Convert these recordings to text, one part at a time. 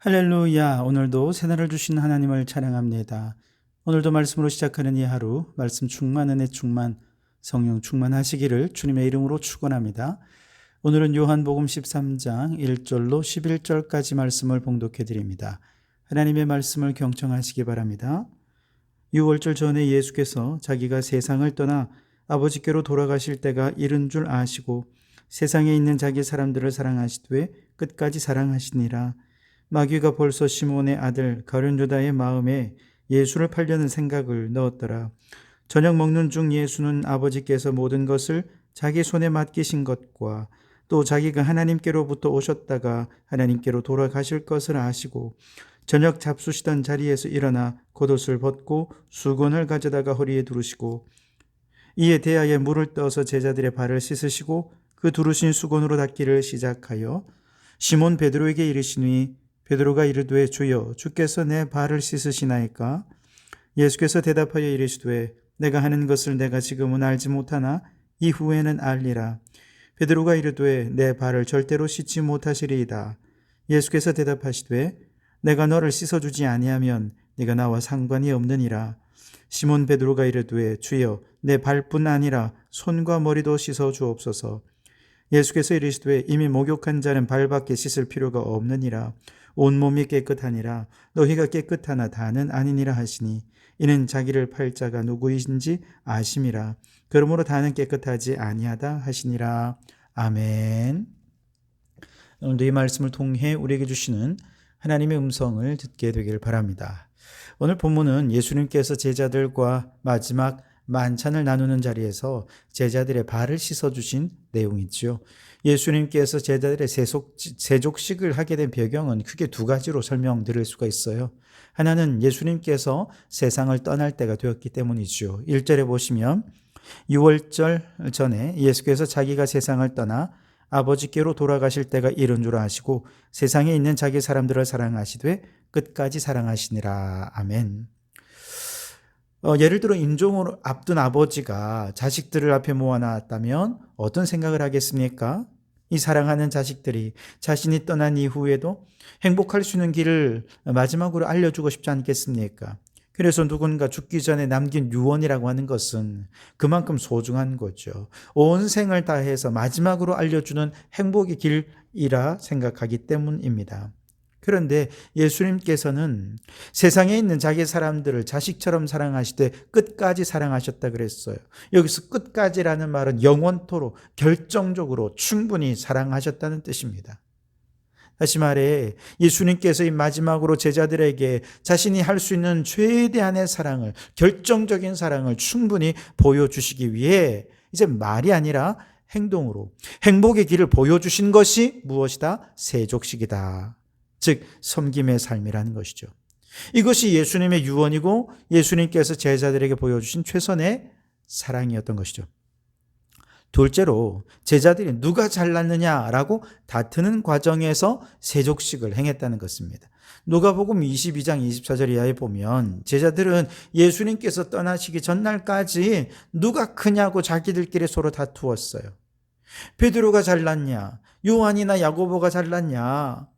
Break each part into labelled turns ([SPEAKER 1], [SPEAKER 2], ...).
[SPEAKER 1] 할렐루야. 오늘도 새날을 주신 하나님을 찬양합니다. 오늘도 말씀으로 시작하는 이 하루, 말씀 충만, 은혜 충만, 성령 충만하시기를 주님의 이름으로 축원합니다. 오늘은 요한복음 13장 1절로 11절까지 말씀을 봉독해 드립니다. 하나님의 말씀을 경청하시기 바랍니다. 6월절 전에 예수께서 자기가 세상을 떠나 아버지께로 돌아가실 때가 이른 줄 아시고 세상에 있는 자기 사람들을 사랑하시되 끝까지 사랑하시니라. 마귀가 벌써 시몬의 아들 가룟 유다의 마음에 예수를 팔려는 생각을 넣었더라. 저녁 먹는 중 예수는 아버지께서 모든 것을 자기 손에 맡기신 것과 또 자기가 하나님께로부터 오셨다가 하나님께로 돌아가실 것을 아시고 저녁 잡수시던 자리에서 일어나 겉옷을 벗고 수건을 가져다가 허리에 두르시고 이에 대하여 물을 떠서 제자들의 발을 씻으시고 그 두르신 수건으로 닦기를 시작하여 시몬 베드로에게 이르시니 베드로가 이르되 주여 주께서 내 발을 씻으시나이까? 예수께서 대답하여 이르시되 내가 하는 것을 내가 지금은 알지 못하나 이후에는 알리라. 베드로가 이르되 내 발을 절대로 씻지 못하시리이다. 예수께서 대답하시되 내가 너를 씻어주지 아니하면 네가 나와 상관이 없느니라. 시몬 베드로가 이르되 주여 내 발뿐 아니라 손과 머리도 씻어 주옵소서. 예수께서 이르시되 이미 목욕한 자는 발밖에 씻을 필요가 없느니라. 온몸이 깨끗하니라. 너희가 깨끗하나 다는 아니니라 하시니 이는 자기를 팔 자가 누구인지 아심이라. 그러므로 다는 깨끗하지 아니하다 하시니라. 아멘. 오늘도 이 말씀을 통해 우리에게 주시는 하나님의 음성을 듣게 되기를 바랍니다. 오늘 본문은 예수님께서 제자들과 마지막 만찬을 나누는 자리에서 제자들의 발을 씻어주신 내용이죠. 예수님께서 제자들의 세족식을 하게 된 배경은 크게 두 가지로 설명드릴 수가 있어요. 하나는 예수님께서 세상을 떠날 때가 되었기 때문이죠. 1절에 보시면 6월절 전에 예수께서 자기가 세상을 떠나 아버지께로 돌아가실 때가 이른 줄 아시고 세상에 있는 자기 사람들을 사랑하시되 끝까지 사랑하시니라. 아멘. 예를 들어 임종을 앞둔 아버지가 자식들을 앞에 모아놨다면 어떤 생각을 하겠습니까? 이 사랑하는 자식들이 자신이 떠난 이후에도 행복할 수 있는 길을 마지막으로 알려주고 싶지 않겠습니까? 그래서 누군가 죽기 전에 남긴 유언이라고 하는 것은 그만큼 소중한 거죠. 온 생을 다해서 마지막으로 알려주는 행복의 길이라 생각하기 때문입니다. 그런데 예수님께서는 세상에 있는 자기 사람들을 자식처럼 사랑하시되 끝까지 사랑하셨다 그랬어요. 여기서 끝까지라는 말은 영원토록 결정적으로 충분히 사랑하셨다는 뜻입니다. 다시 말해 예수님께서 이 마지막으로 제자들에게 자신이 할 수 있는 최대한의 사랑을, 결정적인 사랑을 충분히 보여주시기 위해 이제 말이 아니라 행동으로 행복의 길을 보여주신 것이 무엇이다? 세족식이다. 즉 섬김의 삶이라는 것이죠. 이것이 예수님의 유언이고 예수님께서 제자들에게 보여주신 최선의 사랑이었던 것이죠. 둘째로 제자들이 누가 잘났느냐라고 다투는 과정에서 세족식을 행했다는 것입니다. 누가복음 22장 24절 이하에 보면 제자들은 예수님께서 떠나시기 전날까지 누가 크냐고 자기들끼리 서로 다투었어요. 베드로가 잘났냐? 요한이나 야고보가 잘났냐?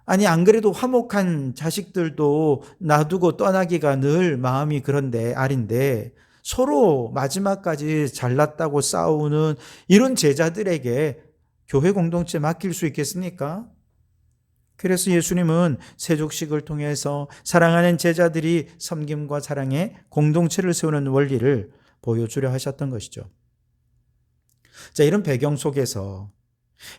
[SPEAKER 1] 아니 안 그래도 화목한 자식들도 놔두고 떠나기가 늘 마음이 그런데 아린데 서로 마지막까지 잘났다고 싸우는 이런 제자들에게 교회 공동체 맡길 수 있겠습니까? 그래서 예수님은 세족식을 통해서 사랑하는 제자들이 섬김과 사랑의 공동체를 세우는 원리를 보여주려 하셨던 것이죠. 자, 이런 배경 속에서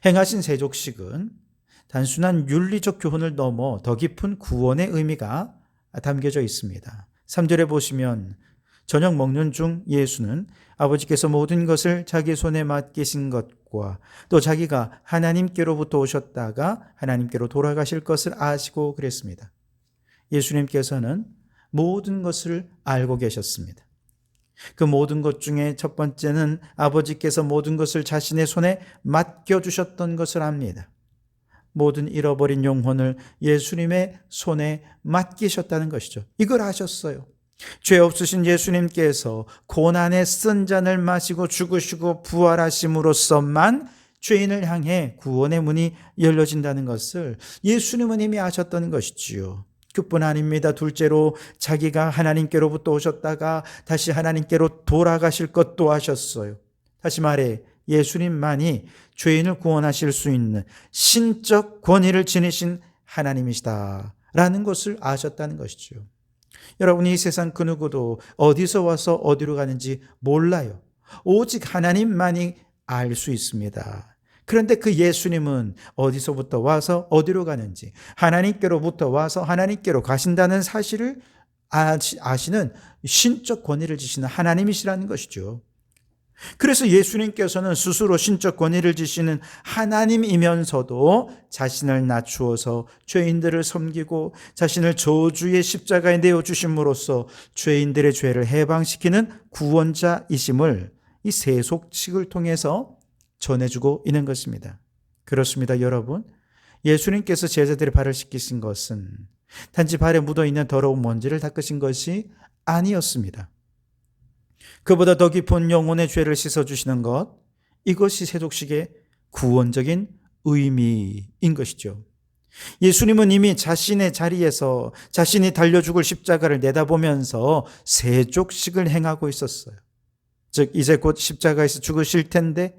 [SPEAKER 1] 행하신 세족식은 단순한 윤리적 교훈을 넘어 더 깊은 구원의 의미가 담겨져 있습니다. 3절에 보시면 저녁 먹는 중 예수는 아버지께서 모든 것을 자기 손에 맡기신 것과 또 자기가 하나님께로부터 오셨다가 하나님께로 돌아가실 것을 아시고 그랬습니다. 예수님께서는 모든 것을 알고 계셨습니다. 그 모든 것 중에 첫 번째는 아버지께서 모든 것을 자신의 손에 맡겨주셨던 것을 압니다. 모든 잃어버린 영혼을 예수님의 손에 맡기셨다는 것이죠. 이걸 아셨어요. 죄 없으신 예수님께서 고난의 쓴 잔을 마시고 죽으시고 부활하심으로써만 죄인을 향해 구원의 문이 열려진다는 것을 예수님은 이미 아셨던 것이지요. 그뿐 아닙니다. 둘째로 자기가 하나님께로부터 오셨다가 다시 하나님께로 돌아가실 것도 아셨어요. 다시 말해 예수님만이 죄인을 구원하실 수 있는 신적 권위를 지니신 하나님이시다라는 것을 아셨다는 것이죠. 여러분, 이 세상 그 누구도 어디서 와서 어디로 가는지 몰라요. 오직 하나님만이 알 수 있습니다. 그런데 그 예수님은 어디서부터 와서 어디로 가는지, 하나님께로부터 와서 하나님께로 가신다는 사실을 아시는 신적 권위를 지시는 하나님이시라는 것이죠. 그래서 예수님께서는 스스로 신적 권위를 지시는 하나님이면서도 자신을 낮추어서 죄인들을 섬기고 자신을 저주의 십자가에 내어주심으로써 죄인들의 죄를 해방시키는 구원자이심을 이 세속식을 통해서 전해주고 있는 것입니다. 그렇습니다, 여러분. 예수님께서 제자들의 발을 씻기신 것은 단지 발에 묻어있는 더러운 먼지를 닦으신 것이 아니었습니다. 그보다 더 깊은 영혼의 죄를 씻어주시는 것, 이것이 세속식의 구원적인 의미인 것이죠. 예수님은 이미 자신의 자리에서 자신이 달려 죽을 십자가를 내다보면서 세족식을 행하고 있었어요. 즉 이제 곧 십자가에서 죽으실 텐데,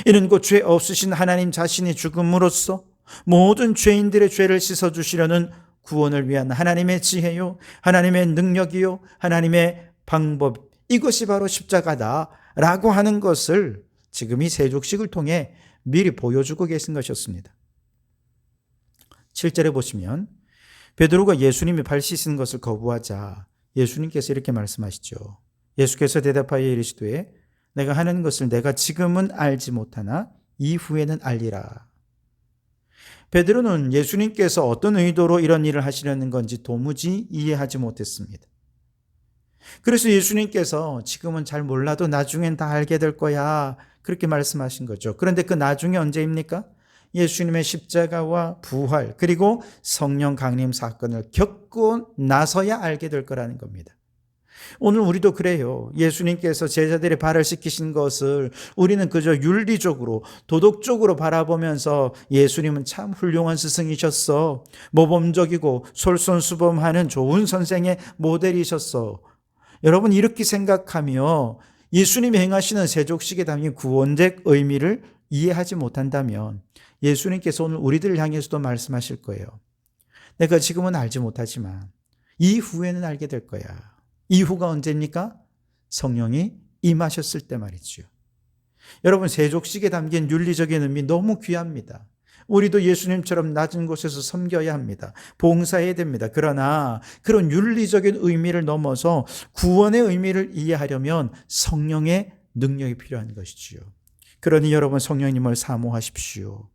[SPEAKER 1] 이는 곧 죄 없으신 하나님 자신이 죽음으로써 모든 죄인들의 죄를 씻어주시려는 구원을 위한 하나님의 지혜요, 하나님의 능력이요, 하나님의 방법, 이것이 바로 십자가다라고 하는 것을 지금 이 세족식을 통해 미리 보여주고 계신 것이었습니다. 7절에 보시면 베드로가 예수님이 발 씻은 것을 거부하자 예수님께서 이렇게 말씀하시죠. 예수께서 대답하여 이르시되 내가 하는 것을 내가 지금은 알지 못하나 이후에는 알리라. 베드로는 예수님께서 어떤 의도로 이런 일을 하시려는 건지 도무지 이해하지 못했습니다. 그래서 예수님께서 지금은 잘 몰라도 나중엔 다 알게 될 거야, 그렇게 말씀하신 거죠. 그런데 그 나중에 언제입니까? 예수님의 십자가와 부활 그리고 성령 강림 사건을 겪고 나서야 알게 될 거라는 겁니다. 오늘 우리도 그래요. 예수님께서 제자들의 발을 씻기신 것을 우리는 그저 윤리적으로 도덕적으로 바라보면서 예수님은 참 훌륭한 스승이셨어, 모범적이고 솔선수범하는 좋은 선생의 모델이셨어, 여러분 이렇게 생각하며 예수님이 행하시는 세족식에 담긴 구원적 의미를 이해하지 못한다면 예수님께서 오늘 우리들을 향해서도 말씀하실 거예요. 내가 지금은 알지 못하지만 이후에는 알게 될 거야. 이후가 언제입니까? 성령이 임하셨을 때 말이죠. 여러분, 세족식에 담긴 윤리적인 의미 너무 귀합니다. 우리도 예수님처럼 낮은 곳에서 섬겨야 합니다. 봉사해야 됩니다. 그러나 그런 윤리적인 의미를 넘어서 구원의 의미를 이해하려면 성령의 능력이 필요한 것이지요. 그러니 여러분 성령님을 사모하십시오.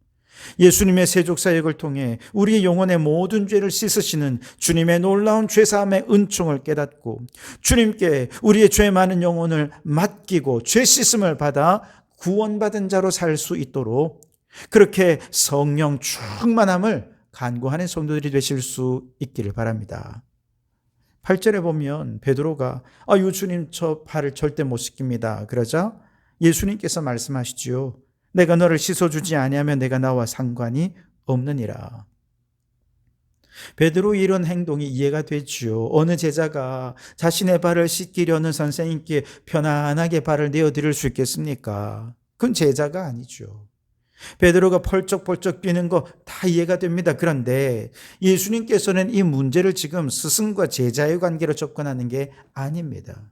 [SPEAKER 1] 예수님의 세족 사역을 통해 우리의 영혼의 모든 죄를 씻으시는 주님의 놀라운 죄사함의 은총을 깨닫고 주님께 우리의 죄 많은 영혼을 맡기고 죄 씻음을 받아 구원받은 자로 살 수 있도록 그렇게 성령 충만함을 간구하는 성도들이 되실 수 있기를 바랍니다. 8절에 보면 베드로가 주님 저 발을 절대 못 씻깁니다. 그러자 예수님께서 말씀하시지요. 내가 너를 씻어주지 아니하면 내가 나와 상관이 없느니라. 베드로의 이런 행동이 이해가 되지요. 어느 제자가 자신의 발을 씻기려는 선생님께 편안하게 발을 내어드릴 수 있겠습니까? 그건 제자가 아니죠. 베드로가 펄쩍펄쩍 뛰는 거 다 이해가 됩니다. 그런데 예수님께서는 이 문제를 지금 스승과 제자의 관계로 접근하는 게 아닙니다.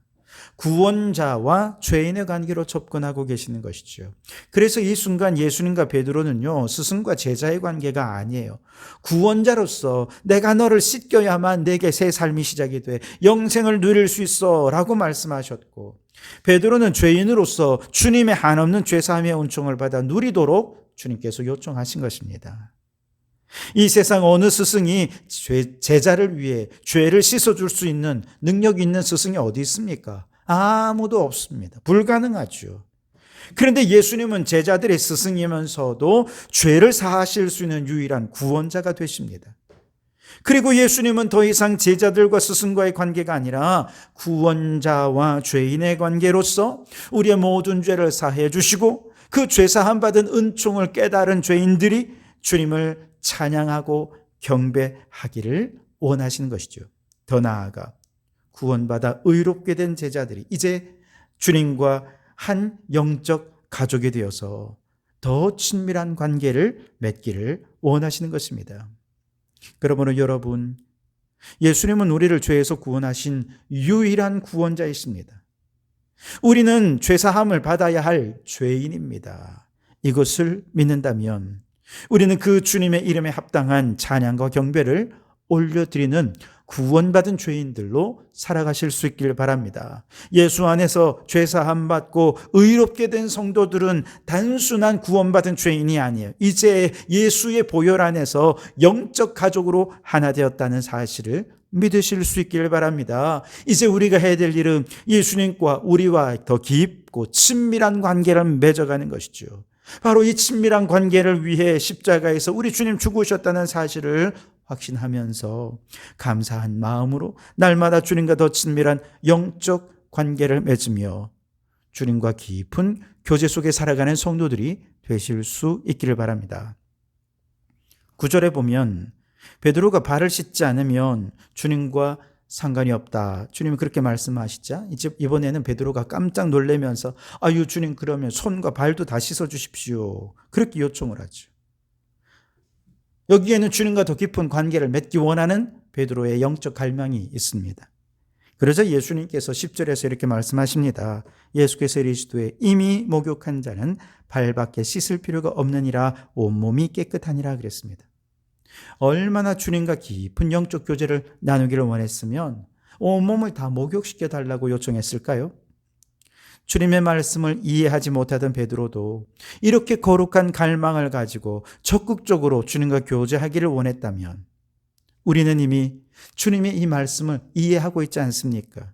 [SPEAKER 1] 구원자와 죄인의 관계로 접근하고 계시는 것이죠. 그래서 이 순간 예수님과 베드로는요, 스승과 제자의 관계가 아니에요. 구원자로서 내가 너를 씻겨야만 내게 새 삶이 시작이 돼 영생을 누릴 수 있어 라고 말씀하셨고, 베드로는 죄인으로서 주님의 한없는 죄사함의 은총을 받아 누리도록 주님께서 요청하신 것입니다. 이 세상 어느 스승이 제자를 위해 죄를 씻어줄 수 있는 능력 있는 스승이 어디 있습니까? 아무도 없습니다. 불가능하죠. 그런데 예수님은 제자들의 스승이면서도 죄를 사하실 수 있는 유일한 구원자가 되십니다. 그리고 예수님은 더 이상 제자들과 스승과의 관계가 아니라 구원자와 죄인의 관계로서 우리의 모든 죄를 사해 주시고 그 죄사함 받은 은총을 깨달은 죄인들이 주님을 찬양하고 경배하기를 원하시는 것이죠. 더 나아가 구원받아 의롭게 된 제자들이 이제 주님과 한 영적 가족이 되어서 더 친밀한 관계를 맺기를 원하시는 것입니다. 그러므로 여러분, 예수님은 우리를 죄에서 구원하신 유일한 구원자이십니다. 우리는 죄사함을 받아야 할 죄인입니다. 이것을 믿는다면 우리는 그 주님의 이름에 합당한 찬양과 경배를 올려드리는 구원받은 죄인들로 살아가실 수 있기를 바랍니다. 예수 안에서 죄사함 받고 의롭게 된 성도들은 단순한 구원받은 죄인이 아니에요. 이제 예수의 보혈 안에서 영적 가족으로 하나 되었다는 사실을 믿으실 수 있기를 바랍니다. 이제 우리가 해야 될 일은 예수님과 우리와 더 깊고 친밀한 관계를 맺어가는 것이죠. 바로 이 친밀한 관계를 위해 십자가에서 우리 주님 죽으셨다는 사실을 확신하면서 감사한 마음으로 날마다 주님과 더 친밀한 영적 관계를 맺으며 주님과 깊은 교제 속에 살아가는 성도들이 되실 수 있기를 바랍니다. 9절에 보면 베드로가 발을 씻지 않으면 주님과 상관이 없다. 주님이 그렇게 말씀하시자 이번에는 베드로가 깜짝 놀라면서 아유 주님 그러면 손과 발도 다 씻어 주십시오. 그렇게 요청을 하죠. 여기에는 주님과 더 깊은 관계를 맺기 원하는 베드로의 영적 갈망이 있습니다. 그러자 예수님께서 10절에서 이렇게 말씀하십니다. 예수께서 이르시되 이미 목욕한 자는 발밖에 씻을 필요가 없느니라 온몸이 깨끗하니라 그랬습니다. 얼마나 주님과 깊은 영적 교제를 나누기를 원했으면 온몸을 다 목욕시켜 달라고 요청했을까요? 주님의 말씀을 이해하지 못하던 베드로도 이렇게 거룩한 갈망을 가지고 적극적으로 주님과 교제하기를 원했다면 우리는 이미 주님의 이 말씀을 이해하고 있지 않습니까?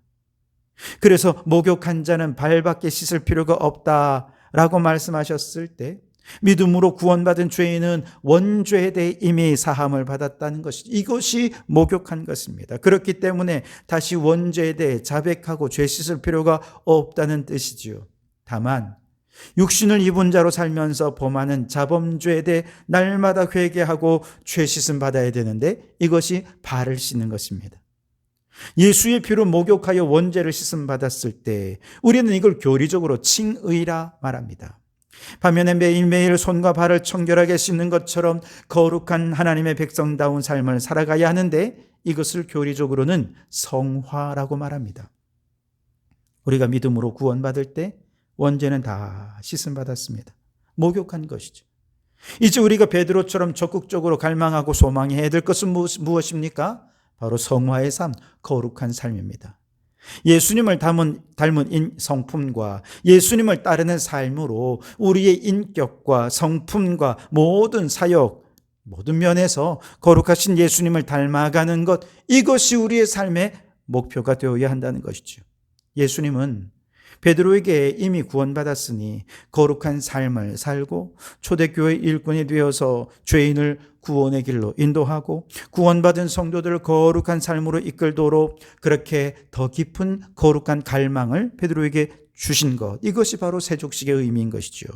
[SPEAKER 1] 그래서 목욕한 자는 발밖에 씻을 필요가 없다라고 말씀하셨을 때 믿음으로 구원받은 죄인은 원죄에 대해 이미 사함을 받았다는 것이죠. 이것이 목욕한 것입니다. 그렇기 때문에 다시 원죄에 대해 자백하고 죄 씻을 필요가 없다는 뜻이지요. 다만 육신을 입은 자로 살면서 범하는 자범죄에 대해 날마다 회개하고 죄 씻음 받아야 되는데 이것이 발을 씻는 것입니다. 예수의 피로 목욕하여 원죄를 씻음 받았을 때 우리는 이걸 교리적으로 칭의라 말합니다. 반면에 매일매일 손과 발을 청결하게 씻는 것처럼 거룩한 하나님의 백성다운 삶을 살아가야 하는데 이것을 교리적으로는 성화라고 말합니다. 우리가 믿음으로 구원받을 때 원죄는 다 씻음 받았습니다. 목욕한 것이죠. 이제 우리가 베드로처럼 적극적으로 갈망하고 소망해야 될 것은 무엇입니까? 바로 성화의 삶, 거룩한 삶입니다. 예수님을 닮은 성품과 예수님을 따르는 삶으로 우리의 인격과 성품과 모든 사역, 모든 면에서 거룩하신 예수님을 닮아가는 것, 이것이 우리의 삶의 목표가 되어야 한다는 것이죠. 예수님은 베드로에게 이미 구원받았으니 거룩한 삶을 살고 초대교회 일꾼이 되어서 죄인을 구원의 길로 인도하고 구원받은 성도들을 거룩한 삶으로 이끌도록 그렇게 더 깊은 거룩한 갈망을 베드로에게 주신 것, 이것이 바로 세족식의 의미인 것이죠.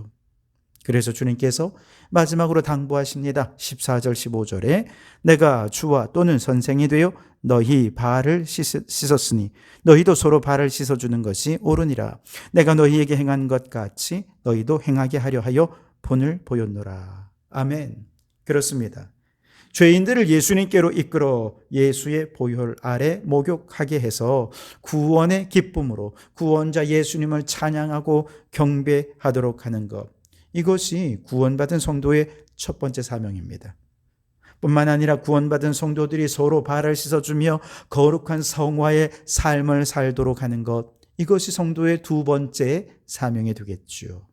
[SPEAKER 1] 그래서 주님께서 마지막으로 당부하십니다. 14절 15절에 내가 주와 또는 선생이 되어 너희 발을 씻었으니 너희도 서로 발을 씻어주는 것이 옳으니라. 내가 너희에게 행한 것 같이 너희도 행하게 하려 하여 본을 보였노라. 아멘. 그렇습니다. 죄인들을 예수님께로 이끌어 예수의 보혈 아래 목욕하게 해서 구원의 기쁨으로 구원자 예수님을 찬양하고 경배하도록 하는 것, 이것이 구원받은 성도의 첫 번째 사명입니다. 뿐만 아니라 구원받은 성도들이 서로 발을 씻어주며 거룩한 성화의 삶을 살도록 하는 것, 이것이 성도의 두 번째 사명이 되겠죠.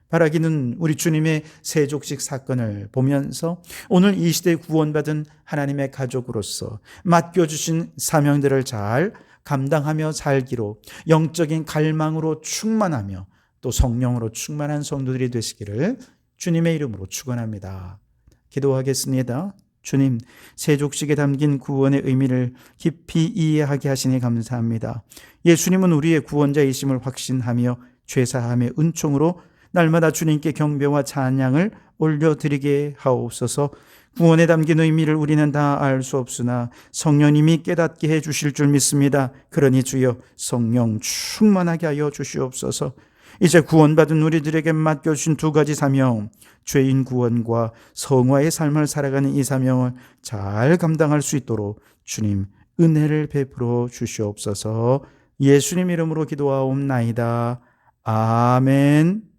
[SPEAKER 1] 바라기는 우리 주님의 세족식 사건을 보면서 오늘 이 시대에 구원받은 하나님의 가족으로서 맡겨주신 사명들을 잘 감당하며 살기로 영적인 갈망으로 충만하며 또 성령으로 충만한 성도들이 되시기를 주님의 이름으로 축원합니다. 기도하겠습니다. 주님, 세족식에 담긴 구원의 의미를 깊이 이해하게 하시니 감사합니다. 예수님은 우리의 구원자이심을 확신하며 죄사함의 은총으로 날마다 주님께 경배와 찬양을 올려드리게 하옵소서. 구원에 담긴 의미를 우리는 다 알 수 없으나 성령님이 깨닫게 해 주실 줄 믿습니다. 그러니 주여 성령 충만하게 하여 주시옵소서. 이제 구원받은 우리들에게 맡겨주신 두 가지 사명, 죄인 구원과 성화의 삶을 살아가는 이 사명을 잘 감당할 수 있도록 주님 은혜를 베풀어 주시옵소서. 예수님 이름으로 기도하옵나이다. 아멘.